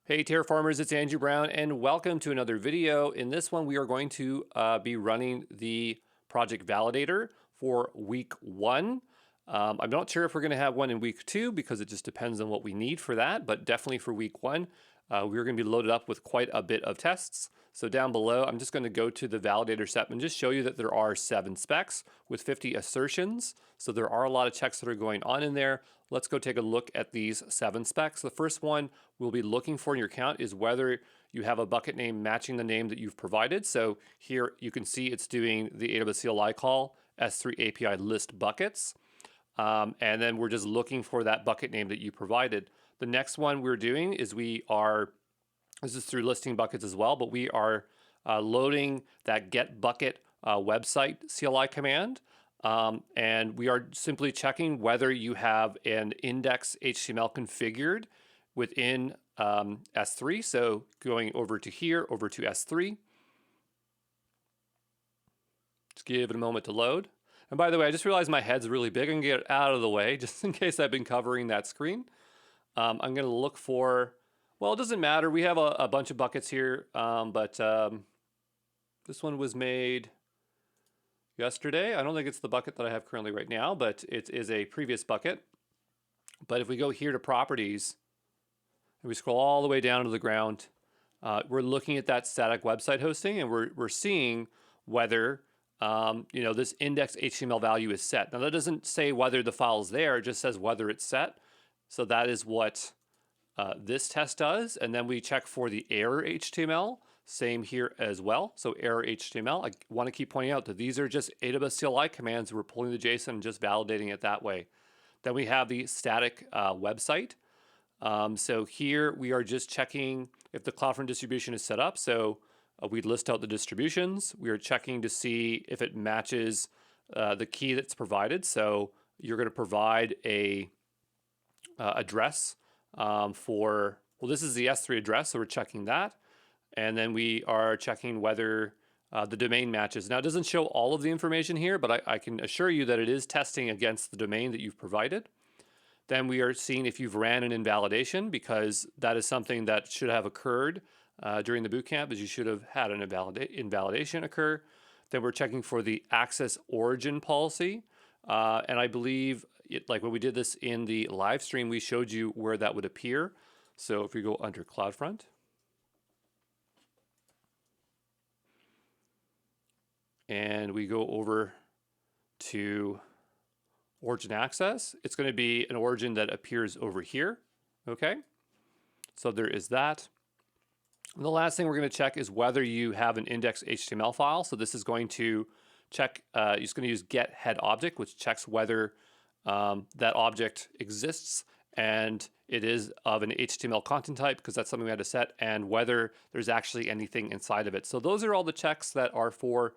Hey Terraformers, it's Andrew Brown and welcome to another video. In this one, we are going to be running the project validator for week 1. I'm not sure if we're going to have one in week 2 because it just depends on what we need for that, but definitely for week 1, we're going to be loaded up with quite a bit of tests. So down below, I'm just going to go to the validator step and just show you that there are 7 specs with 50 assertions. So there are a lot of checks that are going on in there. Let's go take a look at these 7 specs. The first one we'll be looking for in your account is whether you have a bucket name matching the name that you've provided. So here you can see it's doing the AWS CLI call S3 API list buckets. And then we're just looking for that bucket name that you provided. The next one we're doing is this is through listing buckets as well, but we are loading that get bucket website CLI command. And we are simply checking whether you have an index HTML configured within S3. So going over to here, over to S3. Just give it a moment to load. And by the way, I just realized my head's really big. I'm going to get it out of the way just in case I've been covering that screen. I'm going to look for, well, it doesn't matter. We have a bunch of buckets here, but this one was made yesterday. I don't think it's the bucket that I have currently right now, but it is a previous bucket. But if we go here to properties, and we scroll all the way down to the ground, we're looking at that static website hosting, and we're seeing whether this index HTML value is set. Now that doesn't say whether the file is there, it just says whether it's set. So that is what this test does. And then we check for the error HTML, same here as well. So error HTML, I want to keep pointing out that these are just AWS CLI commands. We're pulling the JSON and just validating it that way. Then we have the static website. So here we are just checking if the CloudFront distribution is set up. So we list out the distributions. We are checking to see if it matches the key that's provided. So you're going to provide a address for, well, this is the S3 address, so we're checking that. And then we are checking whether the domain matches. Now, it doesn't show all of the information here, but I can assure you that it is testing against the domain that you've provided. Then we are seeing if you've ran an invalidation, because that is something that should have occurred during the bootcamp, as you should have had an invalidation occur. Then we're checking for the access origin policy. And I believe, like when we did this in the live stream, we showed you where that would appear. So if we go under CloudFront, and we go over to origin access, it's going to be an origin that appears over here. Okay, so there is that. And the last thing we're going to check is whether you have an index HTML file. So this is going to check, it's going to use get head object, which checks whether that object exists and it is of an HTML content type, because that's something we had to set, and whether there's actually anything inside of it. So those are all the checks that are for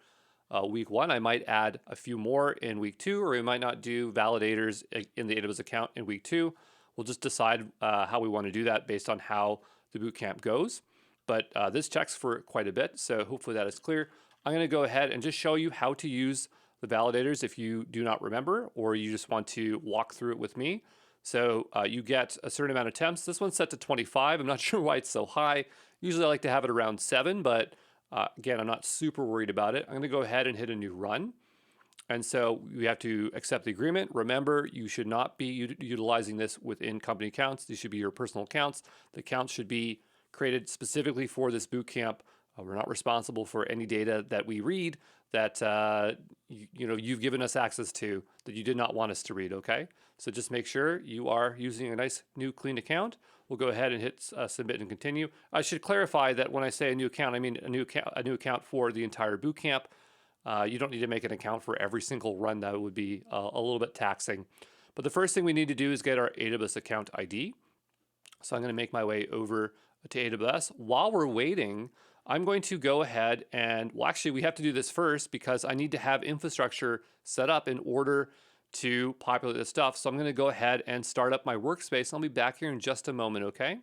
week 1. I might add a few more in week 2, or we might not do validators in the AWS account in week 2. We'll just decide how we want to do that based on how the bootcamp goes. But this checks for quite a bit, so hopefully that is clear. I'm going to go ahead and just show you how to use the validators if you do not remember, or you just want to walk through it with me. So you get a certain amount of attempts. This one's set to 25. I'm not sure why it's so high. Usually I like to have it around 7, but again, I'm not super worried about it. I'm going to go ahead and hit a new run. And so we have to accept the agreement. Remember, you should not be utilizing this within company accounts. These should be your personal accounts. The accounts should be created specifically for this bootcamp. We're not responsible for any data that we read that you've given us access to that you did not want us to read. Okay, so just make sure you are using a nice new clean account. We'll go ahead and hit submit and continue. I should clarify that when I say a new account, I mean a new account for the entire bootcamp. You don't need to make an account for every single run. That would be a little bit taxing. But the first thing we need to do is get our AWS account ID. So I'm going to make my way over to AWS. While we're waiting, I'm going to go ahead and, well, actually we have to do this first because I need to have infrastructure set up in order to populate this stuff. So I'm going to go ahead and start up my workspace. I'll be back here in just a moment, okay?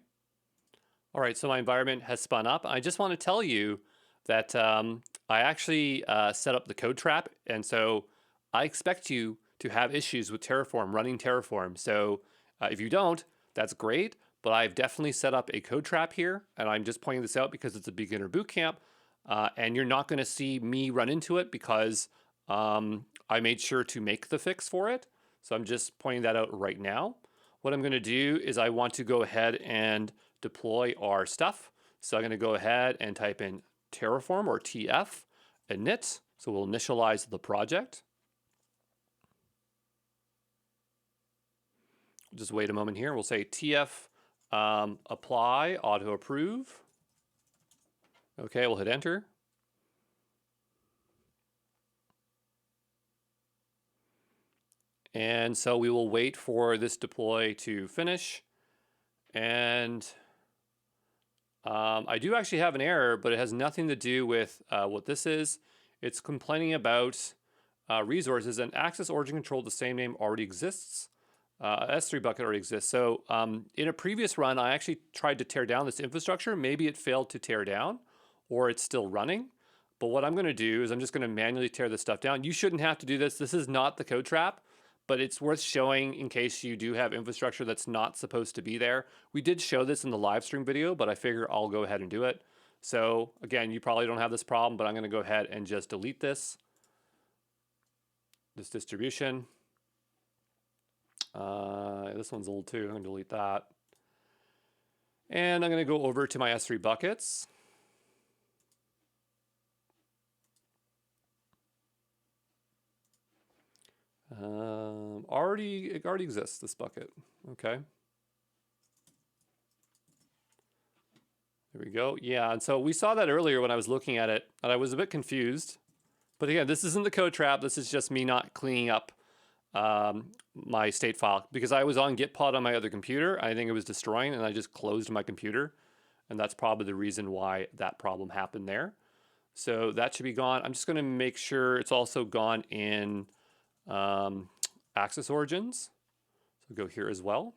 All right, so my environment has spun up. I just want to tell you that I actually set up the code trap, and so I expect you to have issues with Terraform, running Terraform. So if you don't, that's great. but I've definitely set up a code trap here, and I'm just pointing this out because it's a beginner boot camp, and you're not going to see me run into it because I made sure to make the fix for it. So I'm just pointing that out right now. What I'm going to do is I want to go ahead and deploy our stuff. So I'm going to go ahead and type in Terraform or TF init. So we'll initialize the project. Just wait a moment here. We'll say TF apply auto approve. Okay, we'll hit enter. And so we will wait for this deploy to finish. And I do actually have an error, but it has nothing to do with what this is. It's complaining about resources, and access origin control, the same name already exists. S3 bucket already exists. So in a previous run, I actually tried to tear down this infrastructure. Maybe it failed to tear down, or it's still running. But what I'm going to do is I'm just going to manually tear this stuff down. You shouldn't have to do this. This is not the code trap, but it's worth showing in case you do have infrastructure that's not supposed to be there. We did show this in the live stream video, but I figure I'll go ahead and do it. So again, you probably don't have this problem, but I'm going to go ahead and just delete this distribution. This one's old too. I'm going to delete that. And I'm going to go over to my S3 buckets. It already exists, this bucket. Okay. There we go. Yeah, and so we saw that earlier when I was looking at it, and I was a bit confused. But again, this isn't the code trap. This is just me not cleaning up my state file because I was on Gitpod on my other computer. I think it was destroying, and I just closed my computer. And that's probably the reason why that problem happened there. So that should be gone. I'm just going to make sure it's also gone in access origins. So go here as well.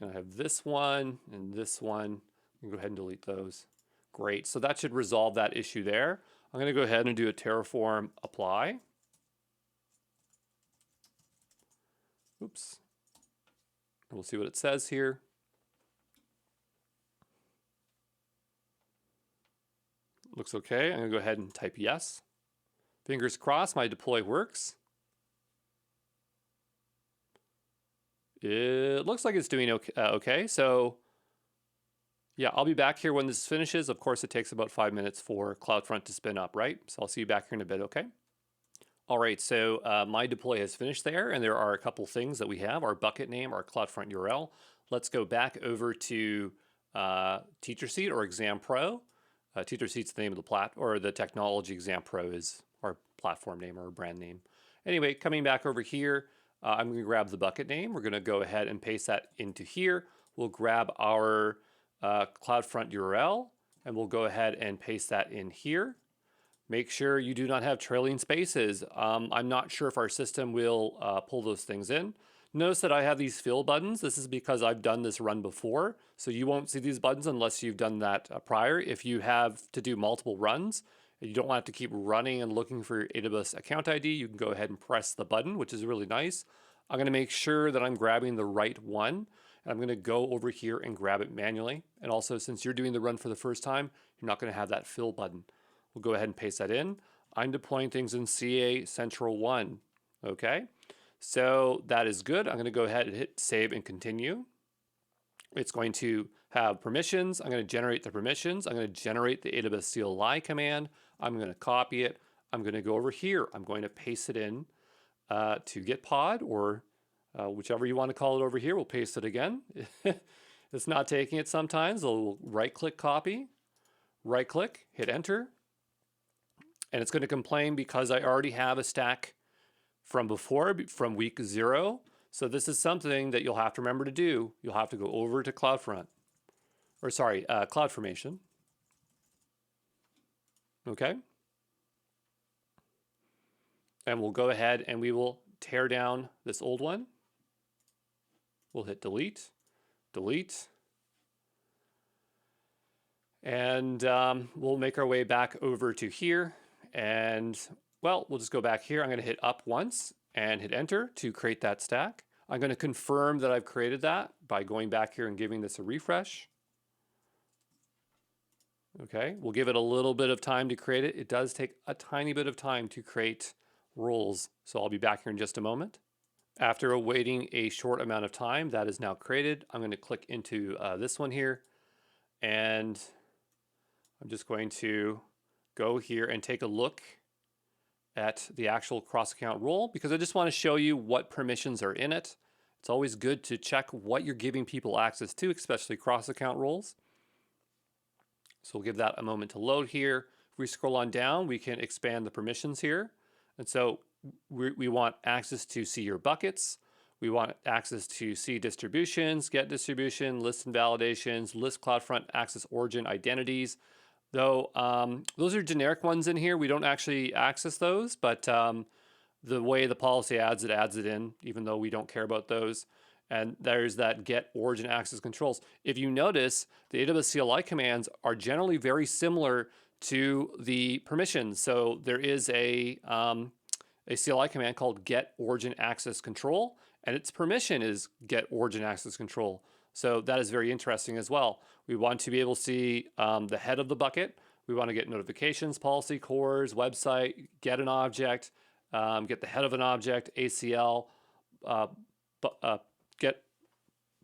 And I have this one and this one. You can go ahead and delete those. Great. So that should resolve that issue there. I'm going to go ahead and do a Terraform apply. Oops. And we'll see what it says here. Looks okay. I'm going to go ahead and type yes. Fingers crossed my deploy works. It looks like it's doing okay. So yeah, I'll be back here when this finishes. Of course, it takes about 5 minutes for CloudFront to spin up, right? So I'll see you back here in a bit, okay? All right, so my deploy has finished there, and there are a couple things that we have, our bucket name, our CloudFront URL. Let's go back over to TeacherSeat or Exam Pro. TeacherSeat's the name of the the technology. Exam Pro is our platform name or brand name. Anyway, coming back over here, I'm going to grab the bucket name. We're going to go ahead and paste that into here. We'll grab our CloudFront URL, and we'll go ahead and paste that in here. Make sure you do not have trailing spaces. I'm not sure if our system will pull those things in. Notice that I have these fill buttons. This is because I've done this run before, so you won't see these buttons unless you've done that prior. If you have to do multiple runs, and you don't want to keep running and looking for your AWS account ID, you can go ahead and press the button, which is really nice. I'm going to make sure that I'm grabbing the right one. I'm going to go over here and grab it manually. And also, since you're doing the run for the first time, you're not going to have that fill button. We'll go ahead and paste that in. I'm deploying things in CA Central 1. Okay, so that is good. I'm going to go ahead and hit save and continue. It's going to have permissions. I'm going to generate the permissions. I'm going to generate the AWS CLI command. I'm going to copy it. I'm going to go over here. I'm going to paste it in to Gitpod or whichever you want to call it over here. We'll paste it again. It's not taking it sometimes. We'll right-click copy, right-click, hit enter. And it's going to complain because I already have a stack from before, from week 0. So this is something that you'll have to remember to do. You'll have to go over to CloudFront, or sorry, CloudFormation. Okay. And we'll go ahead and we will tear down this old one. We'll hit delete, delete. And we'll make our way back over to here. And Well, we'll just go back here. I'm going to hit up once and hit enter to create that stack. I'm going to confirm that I've created that by going back here and giving this a refresh. Okay, we'll give it a little bit of time to create it. It does take a tiny bit of time to create roles, so I'll be back here in just a moment. After awaiting a short amount of time, that is now created. I'm going to click into this one here, and I'm just going to go here and take a look at the actual cross-account role because I just want to show you what permissions are in it. It's always good to check what you're giving people access to, especially cross-account roles. So we'll give that a moment to load here. If we scroll on down, we can expand the permissions here. And so we want access to see your buckets. We want access to see distributions, get distribution, list invalidations, list CloudFront access origin identities. Though those are generic ones in here. We don't actually access those, but the way the policy adds it in, even though we don't care about those. And there's that get origin access controls. If you notice, the AWS CLI commands are generally very similar to the permissions. So there is a CLI command called get origin access control, and its permission is get origin access control. So that is very interesting as well. We want to be able to see the head of the bucket. We want to get notifications, policy cores, website, get an object, get the head of an object, ACL, get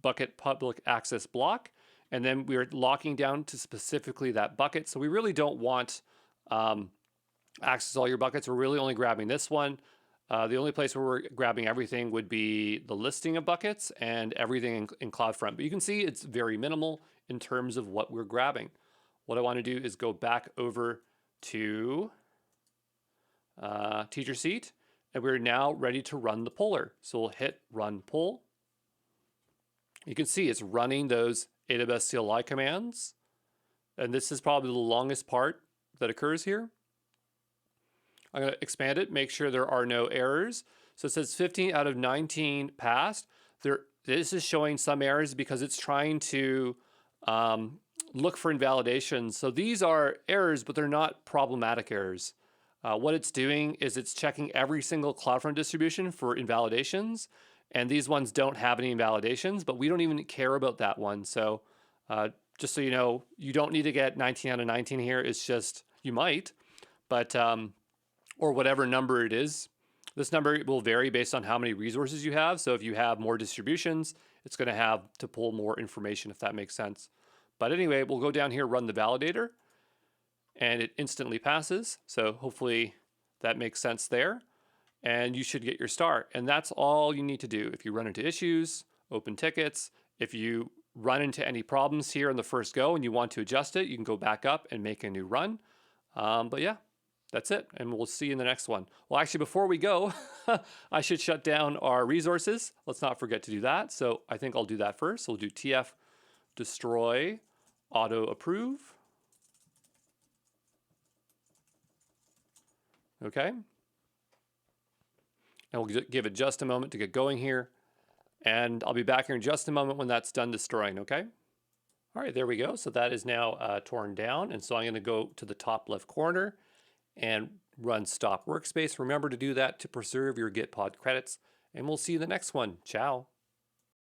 bucket public access block, and then we're locking down to specifically that bucket. So we really don't want access to all your buckets. We're really only grabbing this one. The only place where we're grabbing everything would be the listing of buckets and everything in CloudFront. But you can see it's very minimal in terms of what we're grabbing. What I want to do is go back over to Teacher Seat, and we're now ready to run the puller. So we'll hit Run Pull. You can see it's running those AWS CLI commands. And this is probably the longest part that occurs here. I'm going to expand it, make sure there are no errors. So it says 15 out of 19 passed. This is showing some errors because it's trying to look for invalidations. So these are errors, but they're not problematic errors. What it's doing is it's checking every single CloudFront distribution for invalidations. And these ones don't have any invalidations, but we don't even care about that one. So just so you know, you don't need to get 19 out of 19 here. It's just, you might, but, or whatever number it is. This number will vary based on how many resources you have. So if you have more distributions, it's going to have to pull more information, if that makes sense. But anyway, we'll go down here, run the validator, and it instantly passes. So hopefully that makes sense there. And you should get your star. And that's all you need to do. If you run into issues, open tickets, if you run into any problems here on the first go and you want to adjust it, you can go back up and make a new run. But yeah, that's it. And we'll see you in the next one. Well, actually, before we go, I should shut down our resources. Let's not forget to do that. So I think I'll do that first. So we'll do TF destroy auto approve. Okay. And we'll give it just a moment to get going here. And I'll be back here in just a moment when that's done destroying, okay? All right, there we go. So that is now torn down. And so I'm gonna go to the top left corner and run stop workspace. Remember to do that to preserve your Gitpod credits. And we'll see you in the next one. Ciao.